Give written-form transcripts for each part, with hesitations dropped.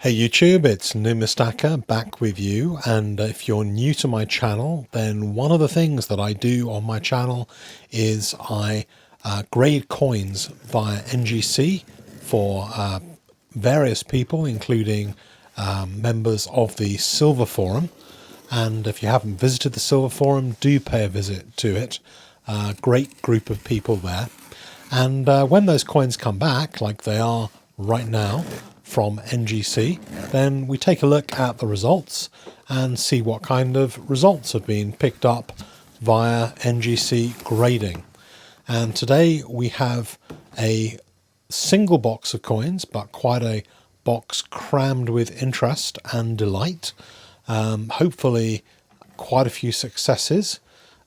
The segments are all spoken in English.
Hey YouTube, it's Numistaka back with you, and if you're new to my channel, then one of the things that I do on my channel is I grade coins via NGC for various people, including members of the Silver Forum. And if you haven't visited the Silver Forum, do pay a visit to it. Great group of people there. And when those coins come back, like they are right now from NGC, then we take a look at the results and see what kind of results have been picked up via NGC grading. And today we have a single box of coins, but quite a box crammed with interest and delight. Hopefully quite a few successes,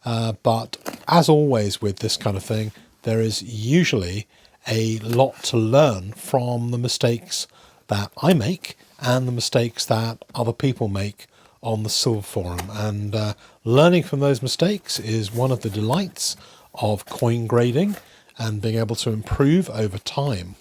but as always with this kind of thing, there is usually a lot to learn from the mistakes that I make and the mistakes that other people make on the Silver Forum. And learning from those mistakes is one of the delights of coin grading and being able to improve over time.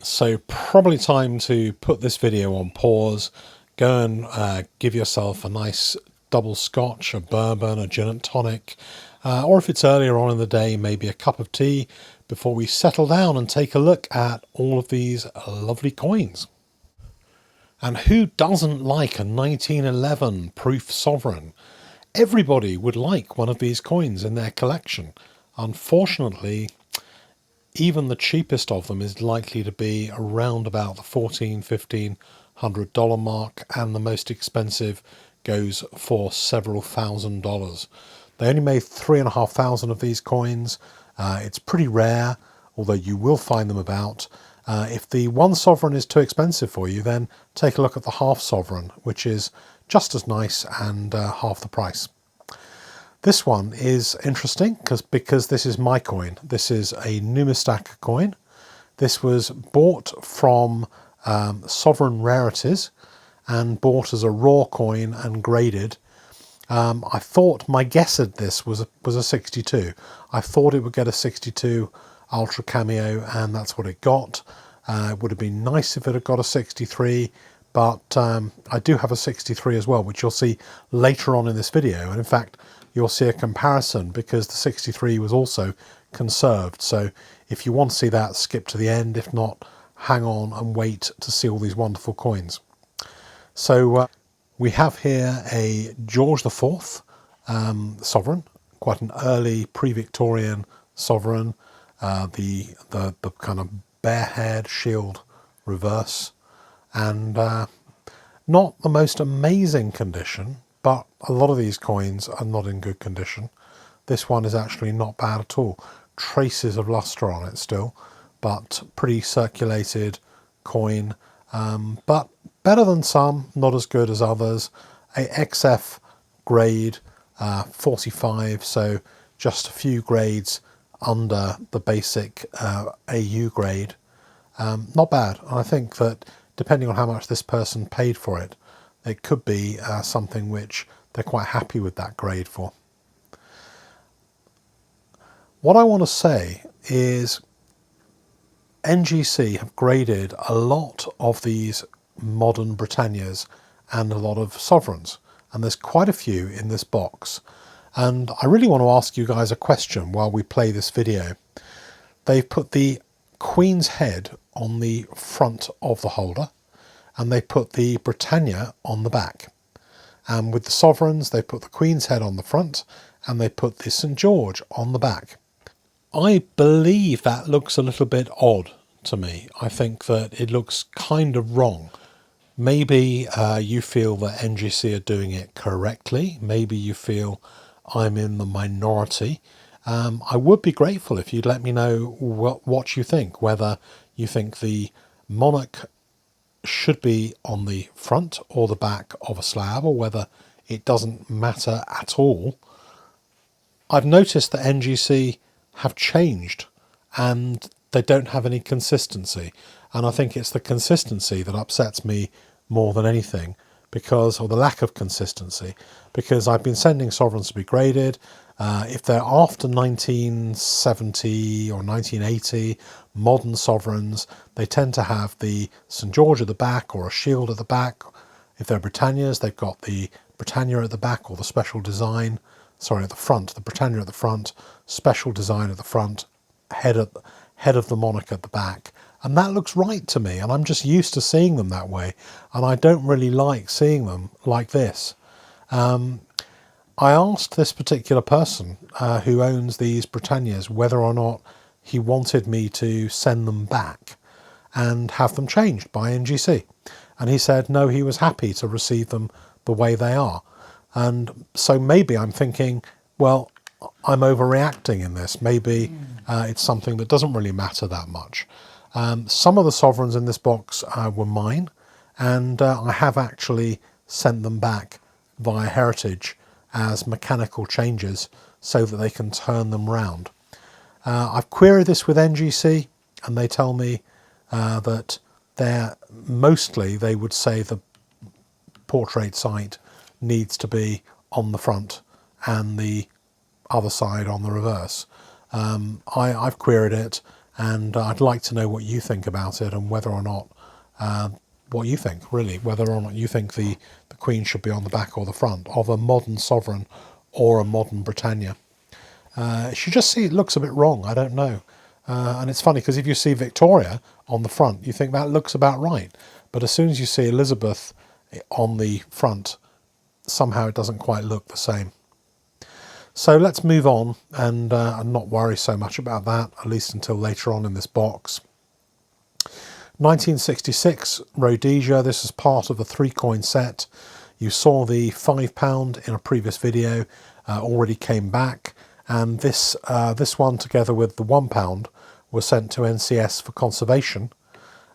So probably time to put this video on pause, go and give yourself a nice double scotch, a bourbon, a gin and tonic, or if it's earlier on in the day, maybe a cup of tea before we settle down and take a look at all of these lovely coins. And who doesn't like a 1911 proof sovereign? Everybody would like one of these coins in their collection. Unfortunately, even the cheapest of them is likely to be around about the $1,400–1,500 mark, and the most expensive goes for several $1,000s. They only made 3,500 of these coins. It's pretty rare, although you will find them about. If the one sovereign is too expensive for you, then take a look at the half sovereign, which is just as nice and half the price. This one is interesting because this is my coin. This is a Numistaka coin. This was bought from Sovereign Rarities and bought as a raw coin and graded. I thought my guess at this was a 62. I thought it would get a 62 Ultra Cameo, and that's what it got. It would have been nice if it had got a 63, but I do have a 63 as well, which you'll see later on in this video. And in fact, you'll see a comparison because the 63 was also conserved. So if you want to see that, skip to the end. If not, hang on and wait to see all these wonderful coins. So we have here a George IV sovereign, quite an early pre-Victorian sovereign. The kind of bare-haired shield reverse, and not the most amazing condition, but a lot of these coins are not in good condition. This one is actually not bad at all. Traces of luster on it still, but pretty circulated coin, but better than some, not as good as others. A XF grade, 45, so just a few grades under the basic AU grade. Not bad. And I think that depending on how much this person paid for it, it could be something which they're quite happy with that grade for. What I want to say is NGC have graded a lot of these modern Britannias and a lot of sovereigns, and there's quite a few in this box. And I really want to ask you guys a question while we play this video. They've put the Queen's head on the front of the holder, and they put the Britannia on the back. And with the sovereigns, they put the Queen's head on the front, and they put the St. George on the back. I believe that looks a little bit odd to me. I think that it looks kind of wrong. Maybe you feel that NGC are doing it correctly. Maybe you feel I'm in the minority. I would be grateful if you'd let me know what you think, whether you think the monarch should be on the front or the back of a slab, or whether it doesn't matter at all. I've noticed that NGC have changed and they don't have any consistency, and I think it's the consistency that upsets me more than anything, or the lack of consistency, because I've been sending sovereigns to be graded, If they're after 1970 or 1980, modern sovereigns, they tend to have the St George at the back or a shield at the back. If they're Britannias, they've got the Britannia at the back or the special design, sorry, at the front, the Britannia at the front, special design at the front, head of the monarch at the back. And that looks right to me, and I'm just used to seeing them that way, and I don't really like seeing them like this. I asked this particular person who owns these Britannias whether or not he wanted me to send them back and have them changed by NGC. And he said no, he was happy to receive them the way they are. And so maybe I'm thinking, well, I'm overreacting in this. Maybe it's something that doesn't really matter that much. Some of the sovereigns in this box were mine, and I have actually sent them back via Heritage as mechanical changes so that they can turn them round. I've queried this with NGC, and they tell me that they would say the portrait sight needs to be on the front and the other side on the reverse. I've queried it, and I'd like to know what you think about it, and whether or not what you think, really, whether or not you think the Queen should be on the back or the front of a modern sovereign or a modern Britannia. You just see it looks a bit wrong, I don't know. And it's funny because if you see Victoria on the front, you think that looks about right. But as soon as you see Elizabeth on the front, somehow it doesn't quite look the same. So let's move on and not worry so much about that, at least until later on in this box. 1966 Rhodesia, this is part of a 3-coin set. You saw the £5 in a previous video, already came back, and this one together with the £1 was sent to NCS for conservation,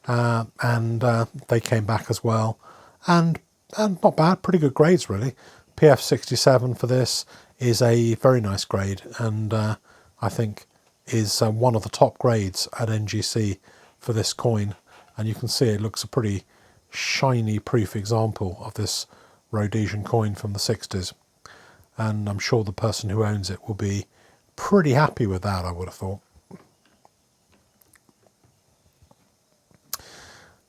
and they came back as well, and not bad, pretty good grades really. PF67 for this is a very nice grade, and I think is one of the top grades at NGC for this coin. And you can see it looks a pretty shiny proof example of this Rhodesian coin from the 60s. And I'm sure the person who owns it will be pretty happy with that, I would have thought.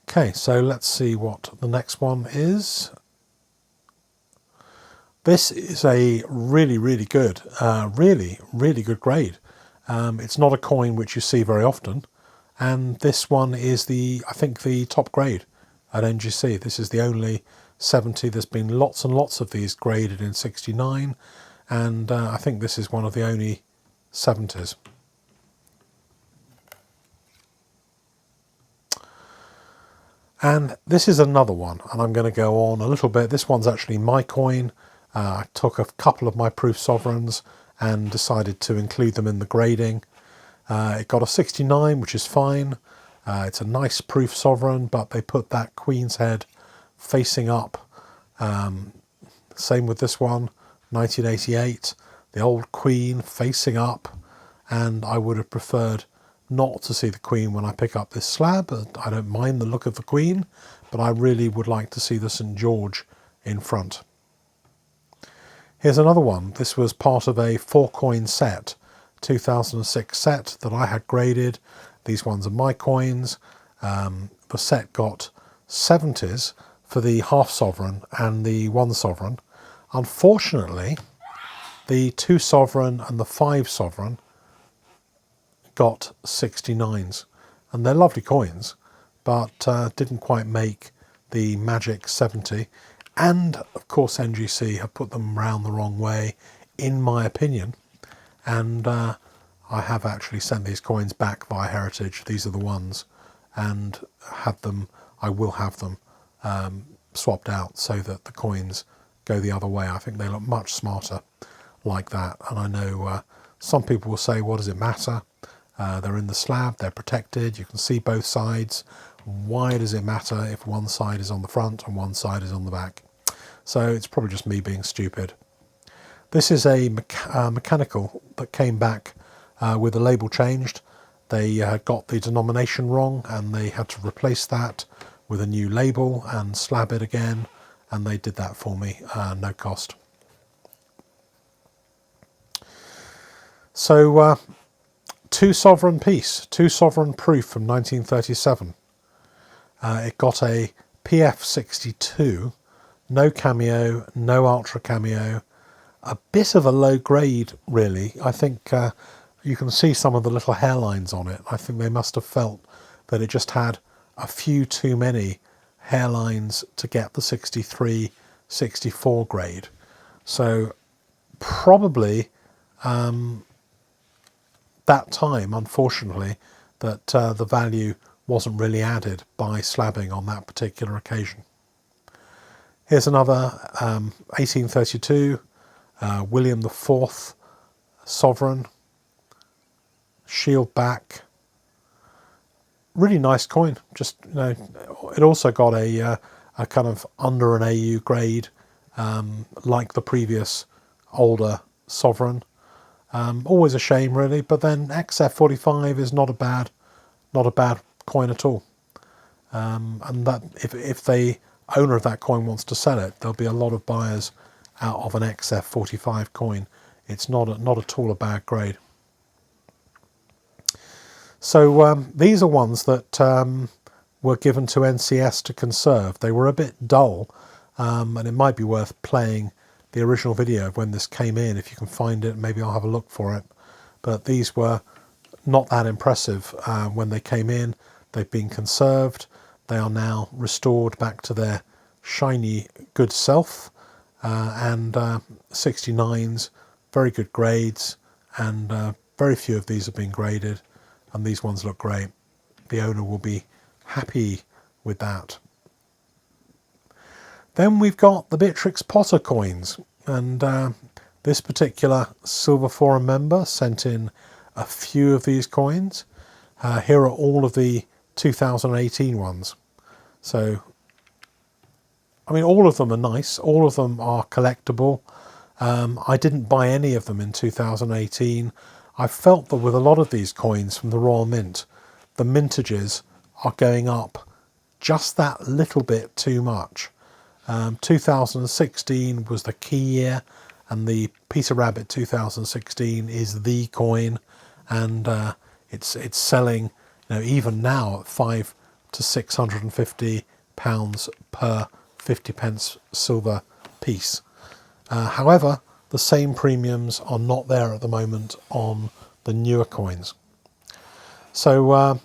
Okay, so let's see what the next one is. This is a really good, really good grade. It's not a coin which you see very often. And this one is I think the top grade at NGC. This is the only 70. There's been lots and lots of these graded in 69, and I think this is one of the only 70s. And this is another one, and I'm going to go on a little bit. This one's actually my coin. I took a couple of my proof sovereigns and decided to include them in the grading. It got a 69, which is fine. It's a nice proof sovereign, but they put that Queen's head facing up. Same with this one, 1988. The old Queen facing up, and I would have preferred not to see the Queen when I pick up this slab. I don't mind the look of the Queen, but I really would like to see the St George in front. Here's another one. This was part of a 4-coin set. 2006 set that I had graded. These ones are my coins. The set got 70s for the half sovereign and the 1 sovereign. Unfortunately, the 2 sovereign and the 5 sovereign got 69s, and they're lovely coins, but didn't quite make the magic 70. And of course NGC have put them round the wrong way, in my opinion. And I have actually sent these coins back via Heritage. These are the ones, and I will have them swapped out so that the coins go the other way. I think they look much smarter like that. And I know some people will say, what does it matter? They're in the slab, they're protected, you can see both sides. Why does it matter if one side is on the front and one side is on the back? So it's probably just me being stupid. This is a mechanical that came back with the label changed. They got the denomination wrong, and they had to replace that with a new label and slab it again, and they did that for me, no cost. So two sovereign piece, two sovereign proof from 1937. It got a PF62, no cameo, no ultra cameo, a bit of a low grade really. I think you can see some of the little hairlines on it. I think they must have felt that it just had a few too many hairlines to get the 63, 64 grade. So probably that time, unfortunately, that the value wasn't really added by slabbing on that particular occasion. Here's another 1832 William IV sovereign, shield back, really nice coin. Just, you know, it also got a kind of under an AU grade, like the previous older sovereign. Always a shame really, but then XF45 is not a bad coin at all. And that if the owner of that coin wants to sell it, there'll be a lot of buyers out of an XF45 coin. It's not at all a bad grade. So these are ones that were given to NCS to conserve. They were a bit dull, and it might be worth playing the original video of when this came in. If you can find it, maybe I'll have a look for it. But these were not that impressive when they came in. They've been conserved. They are now restored back to their shiny good self, and 69s, very good grades, and very few of these have been graded, and these ones look great. The owner will be happy with that. Then we've got the Beatrix Potter coins, and this particular Silver Forum member sent in a few of these coins. Here are all of the 2018 ones. So, I mean, all of them are nice. All of them are collectible. I didn't buy any of them in 2018. I felt that with a lot of these coins from the Royal Mint, the mintages are going up just that little bit too much. 2016 was the key year, and the Peter Rabbit 2016 is the coin, and it's selling, you know, even now at £500 to £650 per 50p silver piece. However, the same premiums are not there at the moment on the newer coins. So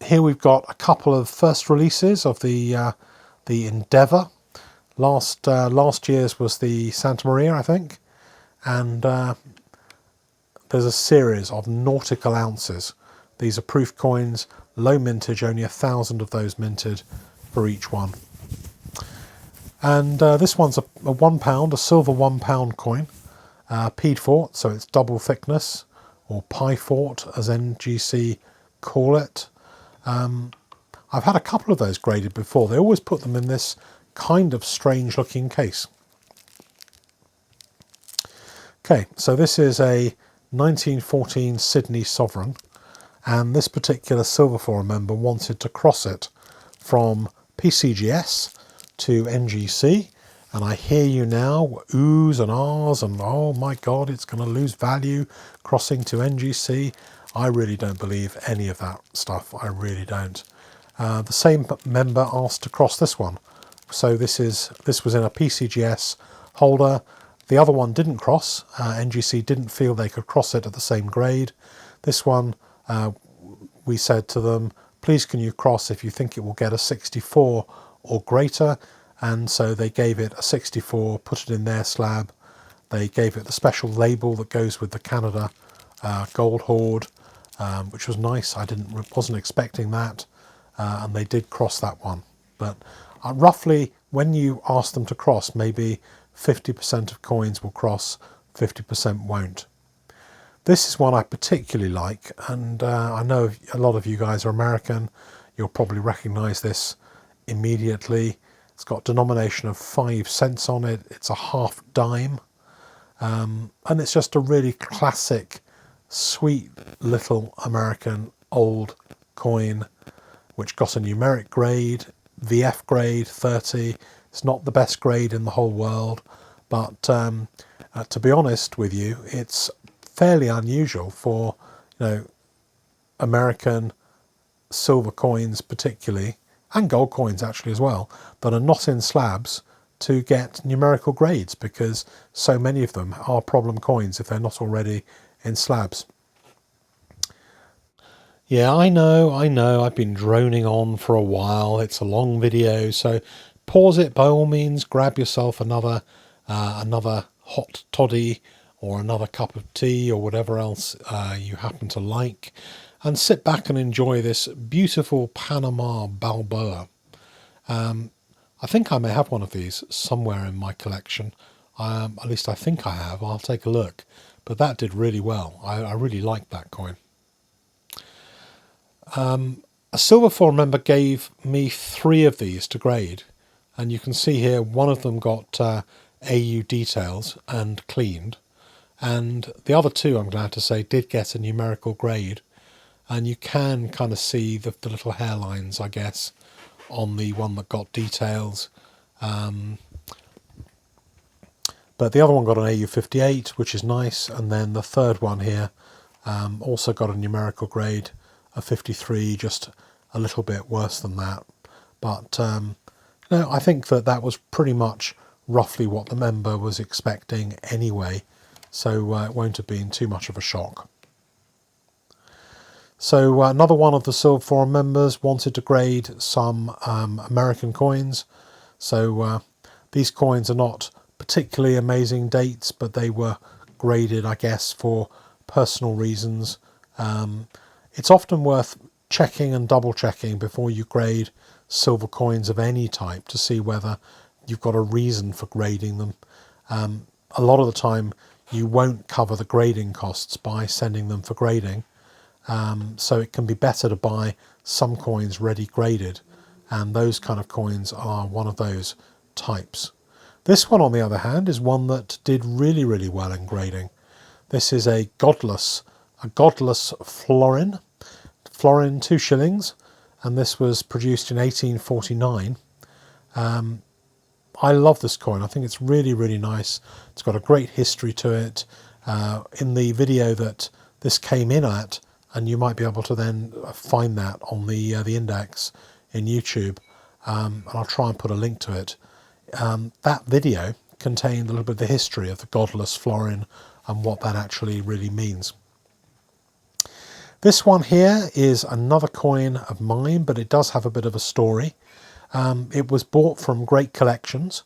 here we've got a couple of first releases of the Endeavour. Last year's was the Santa Maria, I think, and there's a series of nautical ounces. These are proof coins, low mintage, only 1,000 of those minted for each one. And this one's a £1, a silver £1 coin, Pied Fort, so it's double thickness, or Pie Fort as NGC call it. I've had a couple of those graded before. They always put them in this kind of strange looking case. Okay, so this is a 1914 Sydney Sovereign, and this particular Silver Forum member wanted to cross it from PCGS to NGC, and I hear you now, oohs and ahs, and oh my god, it's going to lose value crossing to NGC. I really don't believe any of that stuff. I really don't. The same member asked to cross this one. So this was in a PCGS holder. The other one didn't cross. NGC didn't feel they could cross it at the same grade. This one, we said to them, please can you cross if you think it will get a 64 or greater. And so they gave it a 64, put it in their slab. They gave it the special label that goes with the Canada Gold Hoard, which was nice. I wasn't expecting that, and they did cross that one. But roughly, when you ask them to cross, maybe 50% of coins will cross, 50% won't. This is one I particularly like, and I know a lot of you guys are American. You'll probably recognise this immediately. It's got denomination of 5 cents on it. It's a half dime, and it's just a really classic, sweet little American old coin, which got a numeric grade, VF grade 30. It's not the best grade in the whole world, but to be honest with you, it's fairly unusual for, American silver coins particularly, and gold coins actually as well, that are not in slabs to get numerical grades, because so many of them are problem coins if they're not already in slabs. Yeah, I know, I've been droning on for a while. It's a long video, so pause it by all means. Grab yourself another hot toddy or another cup of tea or whatever else you happen to like, and sit back and enjoy this beautiful Panama Balboa. I think I may have one of these somewhere in my collection. At least I think I have. I'll take a look. But that did really well. I really liked that coin. A silver foil member gave me 3 of these to grade, and you can see here one of them got AU details and cleaned, and the other 2, I'm glad to say, did get a numerical grade, and you can kind of see the little hairlines, I guess, on the one that got details. But the other one got an AU58, which is nice, and then the third one here also got a numerical grade of 53, just a little bit worse than that. But no, I think that was pretty much roughly what the member was expecting anyway, so it won't have been too much of a shock. So another one of the Silver Forum members wanted to grade some American coins. So these coins are not particularly amazing dates, but they were graded, I guess, for personal reasons. It's often worth checking and double checking before you grade silver coins of any type to see whether you've got a reason for grading them. A lot of the time you won't cover the grading costs by sending them for grading, so it can be better to buy some coins ready graded, and those kind of coins are one of those types. This one, on the other hand, is one that did really, really well in grading. This is a godless florin, 2 shillings, and this was produced in 1849. I love this coin. I think it's really, really nice. It's got a great history to it. In the video that this came in at, and you might be able to then find that on the index in YouTube, and I'll try and put a link to it. That video contained a little bit of the history of the godless florin and what that actually really means. This one here is another coin of mine, but it does have a bit of a story. It was bought from Great Collections,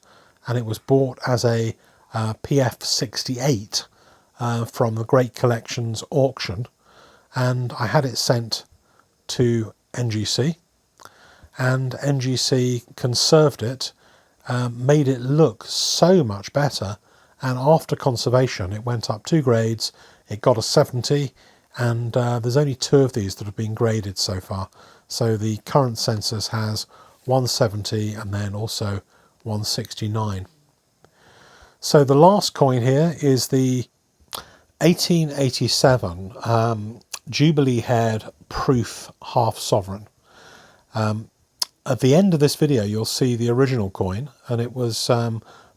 and it was bought as a PF68 from the Great Collections auction, and I had it sent to NGC, and NGC conserved it, made it look so much better, and after conservation it went up 2 grades. It got a 70, and there's only 2 of these that have been graded so far. So the current census has 170 and then also 169. So the last coin here is the 1887 Jubilee haired proof half sovereign. At the end of this video you'll see the original coin, and it was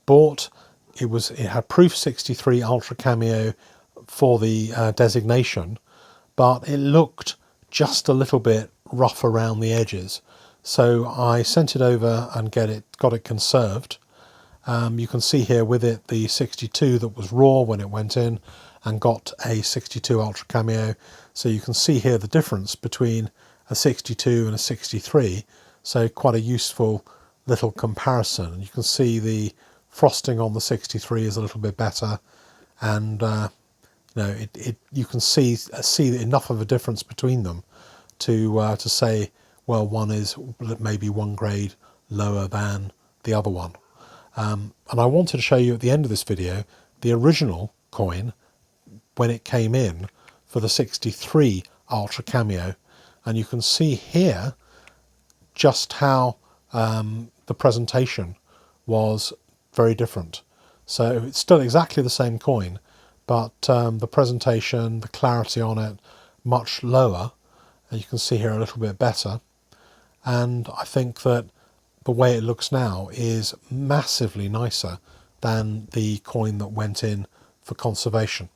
bought. It had proof 63 ultra cameo for the designation, but it looked just a little bit rough around the edges, so I sent it over and got it conserved. You can see here with it the 62 that was raw when it went in, and got a 62 ultra cameo, so you can see here the difference between a 62 and a 63, so quite a useful little comparison. You can see the frosting on the 63 is a little bit better, and you can see enough of a difference between them to say, well, one is maybe 1 grade lower than the other one. And I wanted to show you at the end of this video the original coin when it came in for the 63 ultra cameo, and you can see here just how the presentation was very different. So it's still exactly the same coin, but the presentation, the clarity on it, much lower, and you can see here a little bit better. And I think that the way it looks now is massively nicer than the coin that went in for conservation.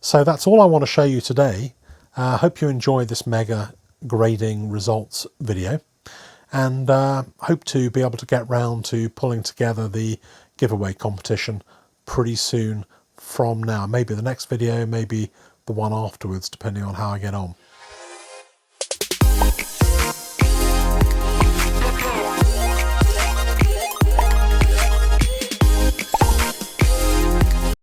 So that's all I want to show you today. I hope you enjoy this mega grading results video, and hope to be able to get round to pulling together the giveaway competition pretty soon from now. Maybe the next video, maybe the one afterwards, depending on how I get on.